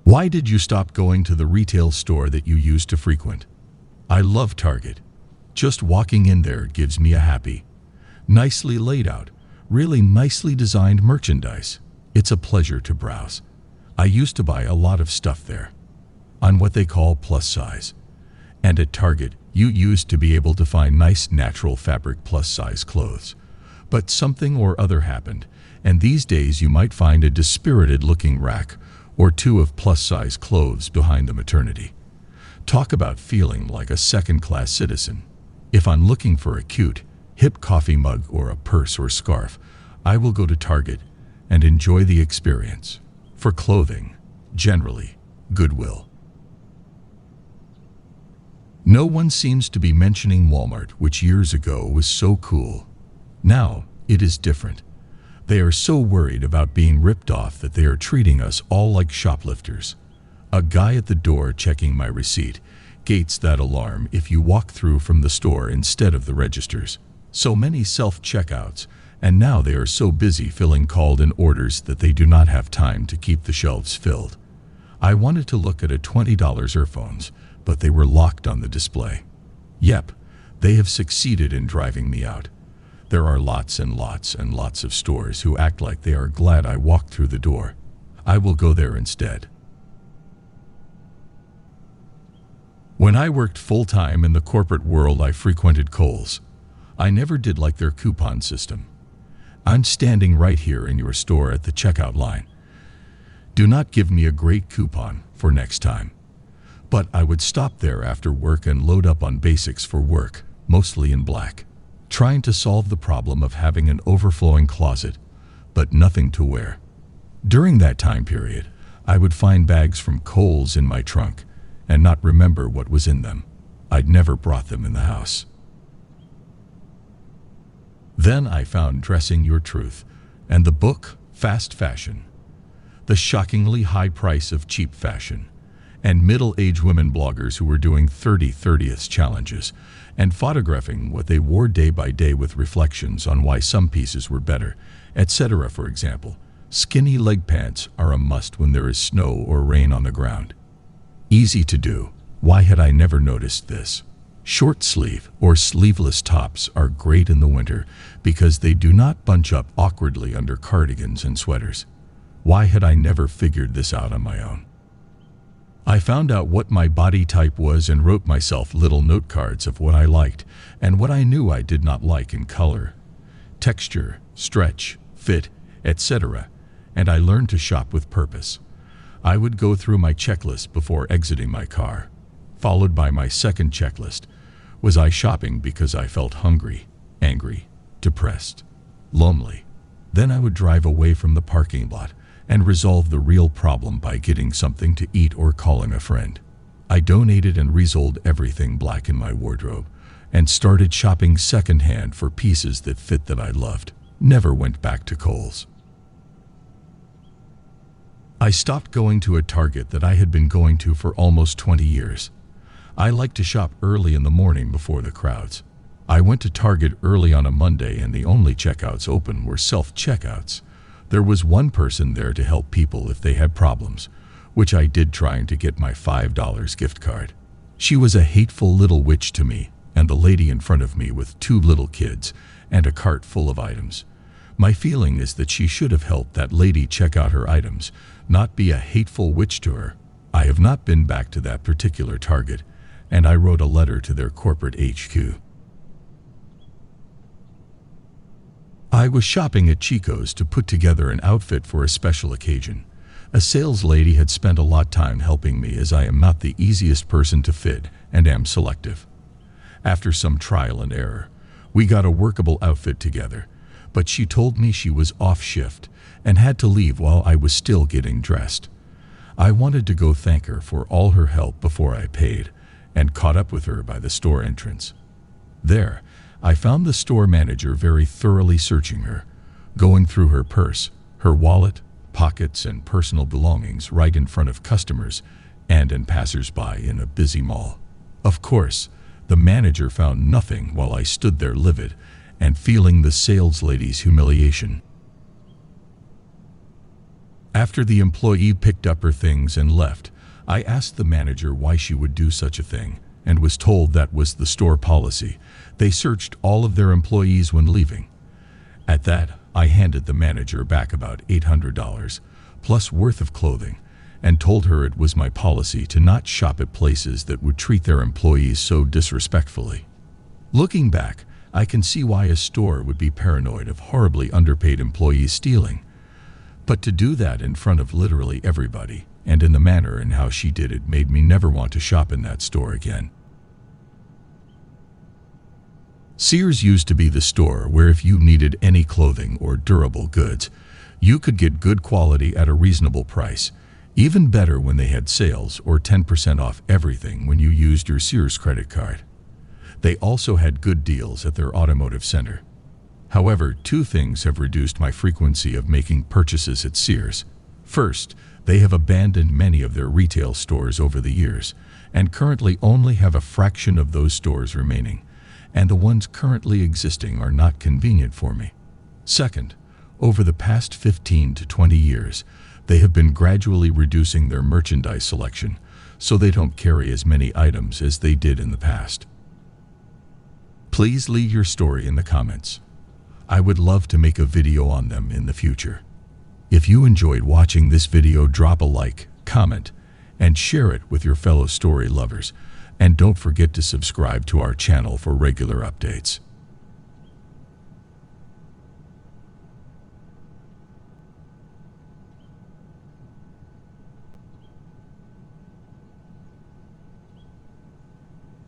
Why did you stop going to the retail store that you used to frequent? I love Target. Just walking in there gives me a happy, nicely laid out, really nicely designed merchandise. It's a pleasure to browse. I used to buy a lot of stuff there, on what they call plus size. And at Target, you used to be able to find nice natural fabric plus size clothes. But something or other happened, and these days you might find a dispirited looking rack or two of plus size clothes behind the maternity. Talk about feeling like a second-class citizen. If I'm looking for a cute, hip coffee mug or a purse or scarf, I will go to Target and enjoy the experience. For clothing, generally, Goodwill. No one seems to be mentioning Walmart, which years ago was so cool. Now, it is different. They are so worried about being ripped off that they are treating us all like shoplifters. A guy at the door checking my receipt gates that alarm if you walk through from the store instead of the registers. So many self-checkouts, and now they are so busy filling called-in orders that they do not have time to keep the shelves filled. I wanted to look at a $20 earphones, but they were locked on the display. Yep, they have succeeded in driving me out. There are lots and lots and lots of stores who act like they are glad I walked through the door. I will go there instead. When I worked full-time in the corporate world, I frequented Kohl's. I never did like their coupon system. I'm standing right here in your store at the checkout line. Do not give me a great coupon for next time. But I would stop there after work and load up on basics for work, mostly in black, trying to solve the problem of having an overflowing closet, but nothing to wear. During that time period, I would find bags from Kohl's in my trunk and not remember what was in them. I'd never brought them in the house. Then I found Dressing Your Truth and the book Fast Fashion, the shockingly high price of cheap fashion, and middle-aged women bloggers who were doing 30/30th challenges and photographing what they wore day by day with reflections on why some pieces were better, etc. For example, skinny leg pants are a must when there is snow or rain on the ground. Easy to do. Why had I never noticed this? Short sleeve or sleeveless tops are great in the winter because they do not bunch up awkwardly under cardigans and sweaters. Why had I never figured this out on my own? I found out what my body type was and wrote myself little note cards of what I liked and what I knew I did not like in color, texture, stretch, fit, etc. And I learned to shop with purpose. I would go through my checklist before exiting my car, followed by my second checklist. Was I shopping because I felt hungry, angry, depressed, lonely? Then I would drive away from the parking lot and resolve the real problem by getting something to eat or calling a friend. I donated and resold everything black in my wardrobe and started shopping secondhand for pieces that fit that I loved. Never went back to Kohl's. I stopped going to a Target that I had been going to for almost 20 years. I like to shop early in the morning before the crowds. I went to Target early on a Monday and the only checkouts open were self-checkouts. There was one person there to help people if they had problems, which I did trying to get my $5 gift card. She was a hateful little witch to me, and the lady in front of me with 2 little kids and a cart full of items. My feeling is that she should have helped that lady check out her items, not be a hateful witch to her. I have not been back to that particular Target, and I wrote a letter to their corporate HQ. I was shopping at Chico's to put together an outfit for a special occasion. A sales lady had spent a lot of time helping me as I am not the easiest person to fit and am selective. After some trial and error, we got a workable outfit together, but she told me she was off shift and had to leave while I was still getting dressed. I wanted to go thank her for all her help before I paid and caught up with her by the store entrance. There, I found the store manager very thoroughly searching her, going through her purse, her wallet, pockets, and personal belongings right in front of customers and passers-by in a busy mall. Of course, the manager found nothing while I stood there livid and feeling the sales lady's humiliation. After the employee picked up her things and left, I asked the manager why she would do such a thing and was told that was the store policy. They searched all of their employees when leaving. At that, I handed the manager back about $800 plus worth of clothing and told her it was my policy to not shop at places that would treat their employees so disrespectfully. Looking back, I can see why a store would be paranoid of horribly underpaid employees stealing. But to do that in front of literally everybody, and in the manner and how she did it, made me never want to shop in that store again. Sears used to be the store where if you needed any clothing or durable goods, you could get good quality at a reasonable price, even better when they had sales or 10% off everything when you used your Sears credit card. They also had good deals at their automotive center. However, two things have reduced my frequency of making purchases at Sears. First, they have abandoned many of their retail stores over the years and currently only have a fraction of those stores remaining, and the ones currently existing are not convenient for me. Second, over the past 15 to 20 years, they have been gradually reducing their merchandise selection, so they don't carry as many items as they did in the past. Please leave your story in the comments. I would love to make a video on them in the future. If you enjoyed watching this video, drop a like, comment, and share it with your fellow story lovers. And don't forget to subscribe to our channel for regular updates.